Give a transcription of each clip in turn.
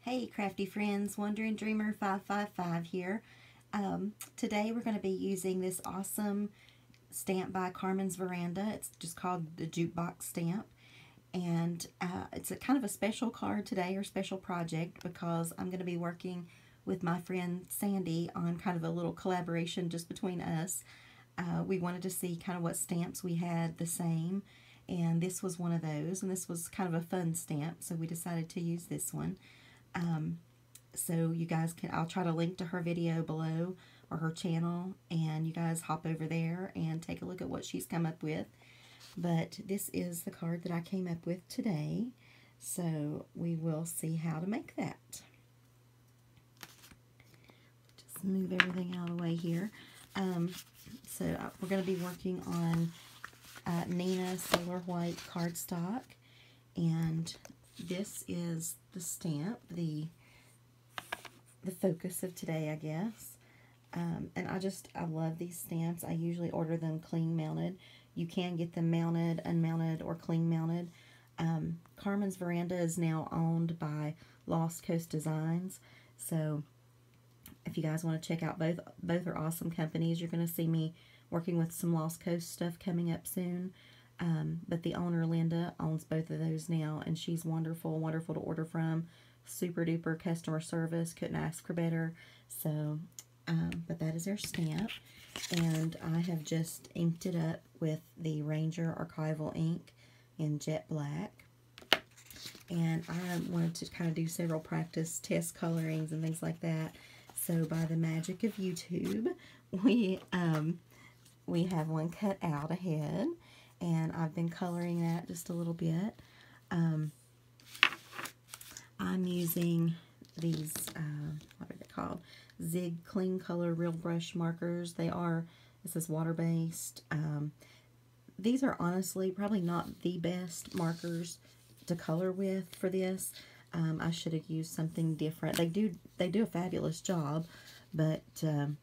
Hey crafty friends, Wandering Dreamer 555 here. Today we're going to be using this awesome stamp by Carmen's Veranda. It's just called the Jukebox stamp. And it's a kind of a special card today, or special project, because I'm going to be working with my friend Sandy on kind of a little collaboration just between us. We wanted to see kind of what stamps we had the same, and this was one of those, and this was kind of a fun stamp, so we decided to use this one. So you guys can, I'll try to link to her video below, or her channel, and you guys hop over there and take a look at what she's come up with. But this is the card that I came up with today, so we will see how to make that. Just move everything out of the way here. So we're going to be working on Nina Solar White cardstock, and this is the stamp, the focus of today, I guess. And I love these stamps. I usually order them cling mounted. You can get them mounted, unmounted, or cling mounted. Carmen's Veranda is now owned by Lost Coast Designs, so if you guys want to check out both are awesome companies. You're going to see me working with some Lost Coast stuff coming up soon. But the owner, Linda, owns both of those now, and she's wonderful, wonderful to order from. Super duper customer service, couldn't ask for better. So, but that is their stamp, and I have just inked it up with the Ranger Archival ink in jet black. And I wanted to kind of do several practice test colorings and things like that. So by the magic of YouTube, we have one cut out ahead, and I've been coloring that just a little bit. I'm using these, what are they called? Zig Clean Color Real Brush markers. This is water-based. These are honestly probably not the best markers to color with for this. I should have used something different. They do a fabulous job, but you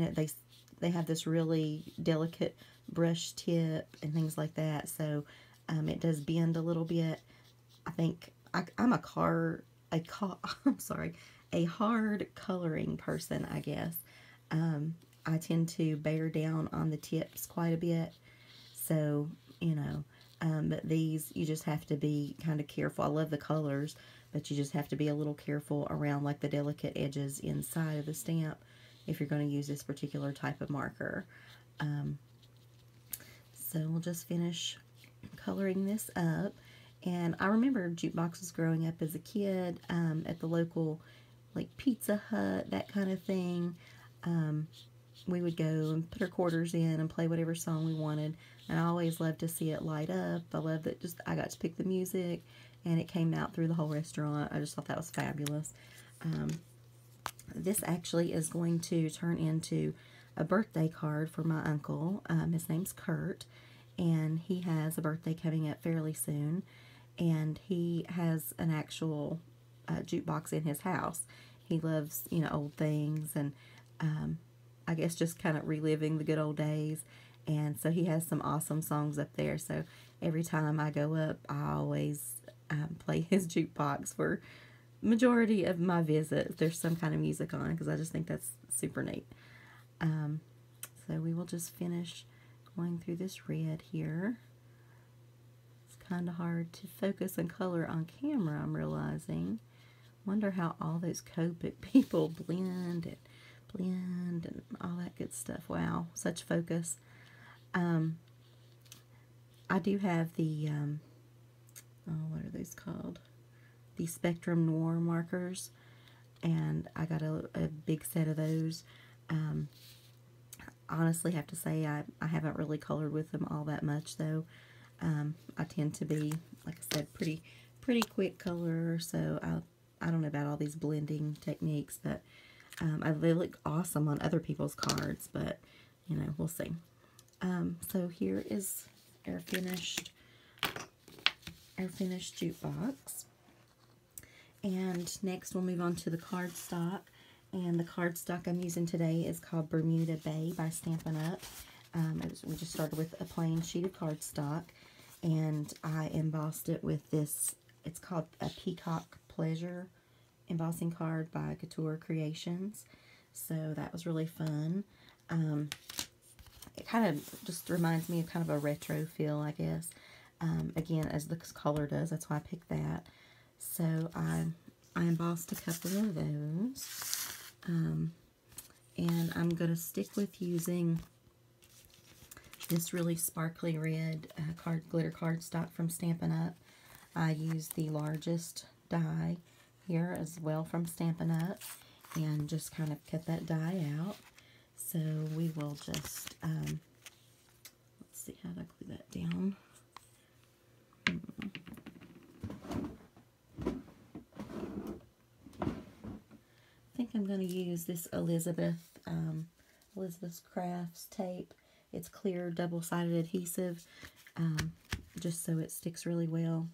know, they have this really delicate brush tip and things like that, so it does bend a little bit. I think I'm a hard coloring person, I guess. I tend to bear down on the tips quite a bit, so you know. But these, you just have to be kind of careful. I love the colors, but you just have to be a little careful around like the delicate edges inside of the stamp if you're going to use this particular type of marker. So we'll just finish coloring this up. And I remember Jukeboxes growing up as a kid, at the local like Pizza Hut, that kind of thing. We would go and put our quarters in and play whatever song we wanted, and I always loved to see it light up. I love that I got to pick the music, and it came out through the whole restaurant. I just thought that was fabulous. This actually is going to turn into a birthday card for my uncle. His name's Kurt, and he has a birthday coming up fairly soon, and he has an actual jukebox in his house. He loves, you know, old things, and I guess just kind of reliving the good old days. And so he has some awesome songs up there. So every time I go up, I always play his jukebox for majority of my visit. There's some kind of music on, because I just think that's super neat. So we will just finish going through this red here. It's kind of hard to focus and color on camera, I'm realizing. Wonder how all those Copic people blend and all that good stuff. Wow, such focus. I do have the what are those called? The Spectrum Noir markers, and I got a big set of those. Honestly, have to say I haven't really colored with them all that much, though. I tend to be, like I said, pretty quick colorer, so I don't know about all these blending techniques, but they look awesome on other people's cards, but, you know, we'll see. So here is our finished jukebox. And next we'll move on to the cardstock. And the cardstock I'm using today is called Bermuda Bay by Stampin' Up. We just started with a plain sheet of cardstock, and I embossed it with this, it's called a Peacock Pleasure embossing card by Couture Creations. So that was really fun. It kind of just reminds me of kind of a retro feel, I guess. Again, as the color does, that's why I picked that. So I embossed a couple of those. And I'm going to stick with using this really sparkly red glitter cardstock from Stampin' Up. I used the largest die here as well from Stampin' Up, and just kind of cut that die out. So we will just, let's see how to glue that down. I think I'm going to use this Elizabeth's Crafts tape. It's clear double-sided adhesive, just so it sticks really well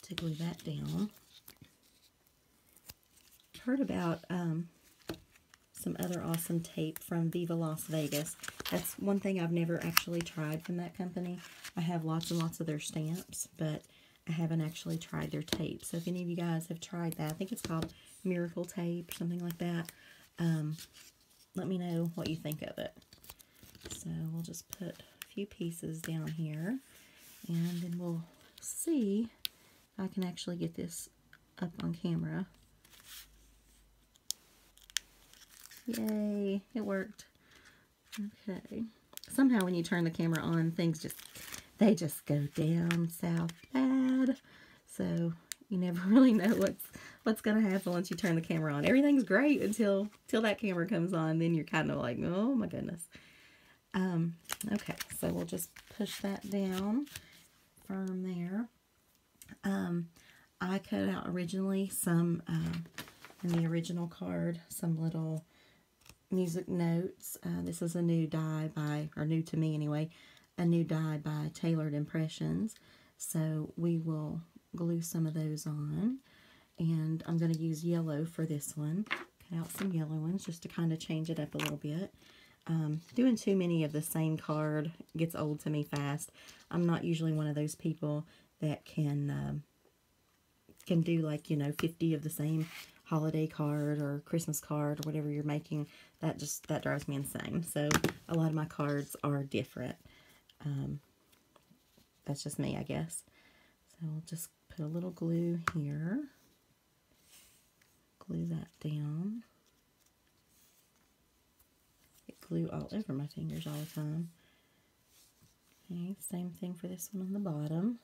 to glue that down. I've heard about some other awesome tape from Viva Las Vegas. That's one thing I've never actually tried from that company. I have lots and lots of their stamps, but I haven't actually tried their tape. So if any of you guys have tried that, I think it's called Miracle Tape or something like that, let me know what you think of it. So we'll just put a few pieces down here, and then we'll see if I can actually get this up on camera. Yay, it worked. Okay. Somehow when you turn the camera on, things just go down south bad. So you never really know what's going to happen once you turn the camera on. Everything's great until that camera comes on. Then you're kind of like, oh my goodness. Okay, so we'll just push that down firm there. I cut out originally some, in the original card, some little music notes. This is a new die by, or new to me anyway, a new die by Tailored Impressions. So we will glue some of those on, and I'm going to use yellow for this one. Cut out some yellow ones just to kind of change it up a little bit. Doing too many of the same card gets old to me fast. I'm not usually one of those people that can do, like, 50 of the same holiday card or Christmas card or whatever you're making. That drives me insane. So a lot of my cards are different. That's just me, I guess. So we'll just put a little glue here. Glue that down. Get glue all over my fingers all the time. Okay, same thing for this one on the bottom.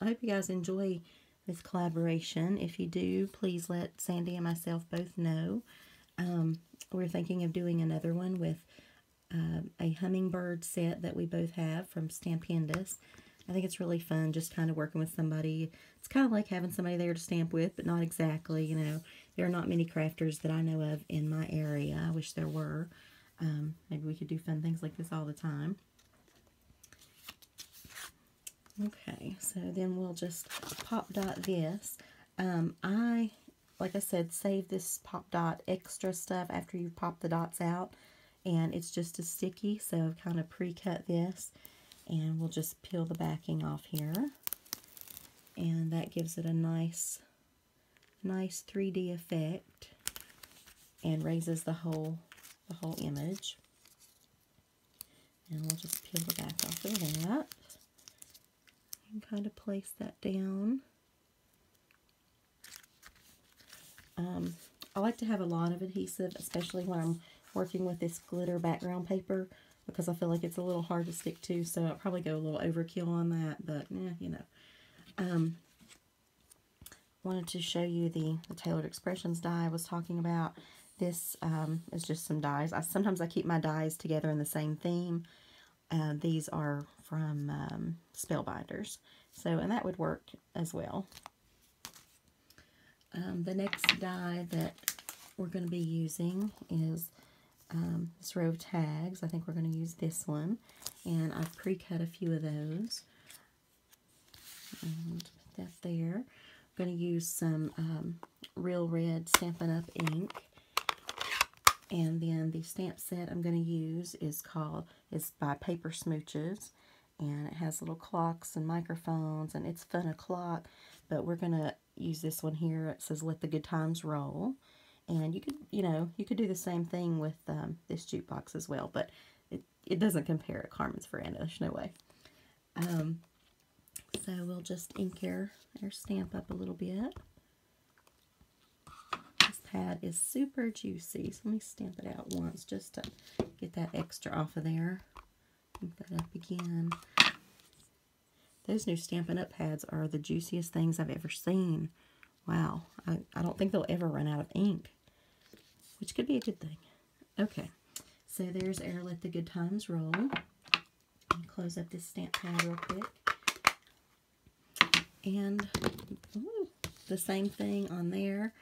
I hope you guys enjoy this collaboration. If you do, please let Sandy and myself both know. We're thinking of doing another one with a hummingbird set that we both have from Stampendous. I think it's really fun just kind of working with somebody. It's kind of like having somebody there to stamp with, but not exactly. There are not many crafters that I know of in my area. I wish there were. Maybe we could do fun things like this all the time. Okay, so then we'll just pop dot this. Like I said, save this pop dot extra stuff after you pop the dots out, and it's just as sticky, so I've kind of pre-cut this, and we'll just peel the backing off here, and that gives it a nice 3D effect and raises the whole image. And we'll just peel the back off of that. And kind of place that down. I like to have a lot of adhesive, especially when I'm working with this glitter background paper, because I feel like it's a little hard to stick to, so I'll probably go a little overkill on that, but wanted to show you the Tailored Expressions die I was talking about. This is just some dies. Sometimes I keep my dies together in the same theme. These are from Spellbinders, and that would work as well. The next die that we're going to be using is this row of tags. I think we're going to use this one, and I've pre-cut a few of those. And put that there. I'm going to use some Real Red Stampin' Up! Ink. And then the stamp set I'm going to use is by Paper Smooches. and it has little clocks and microphones, and it's fun o'clock. But we're gonna use this one here. It says "Let the Good Times Roll," and you could, you could do the same thing with this jukebox as well. But it doesn't compare to Carmen's Veranda. There's no way. So we'll just ink our stamp up a little bit. This pad is super juicy, so let me stamp it out once just to get that extra off of there. Ink that up again. Those new Stampin' Up! Pads are the juiciest things I've ever seen. Wow, I don't think they'll ever run out of ink, which could be a good thing. Okay, so there's our Let the Good Times Roll. Let me close up this stamp pad real quick. And the same thing on there.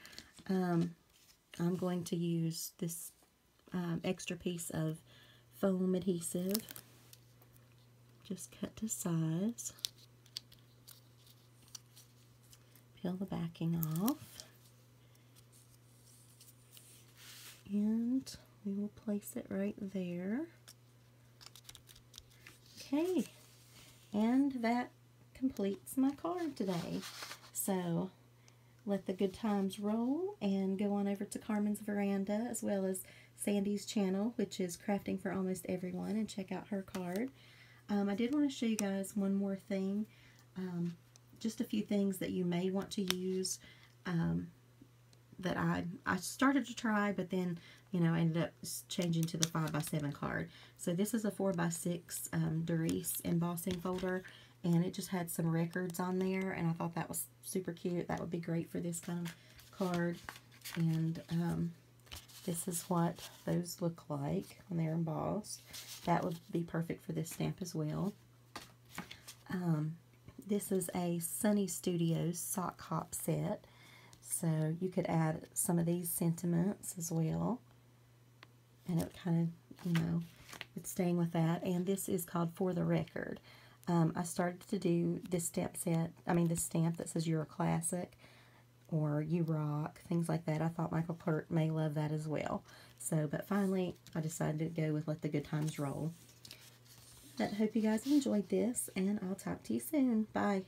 I'm going to use this extra piece of foam adhesive. Just cut to size. Peel the backing off. And we will place it right there. Okay. And that completes my card today. So let the good times roll and go on over to Carmen's Veranda as well as Sandy's channel, which is Crafting for Almost Everyone, and check out her card. I did want to show you guys one more thing. Just a few things that you may want to use that I started to try, but then, I ended up changing to the 5x7 card. So this is a 4x6 Doris embossing folder, and it just had some records on there, and I thought that was super cute. That would be great for this kind of card. And this is what those look like when they're embossed. That would be perfect for this stamp as well. This is a Sunny Studios sock hop set. So you could add some of these sentiments as well. And it kind of, it's staying with that. And this is called For the Record. I started to do this stamp that says You're a Classic or You Rock, things like that. I thought Michael Pert may love that as well. So, but finally, I decided to go with Let the Good Times Roll. But hope you guys have enjoyed this, and I'll talk to you soon. Bye.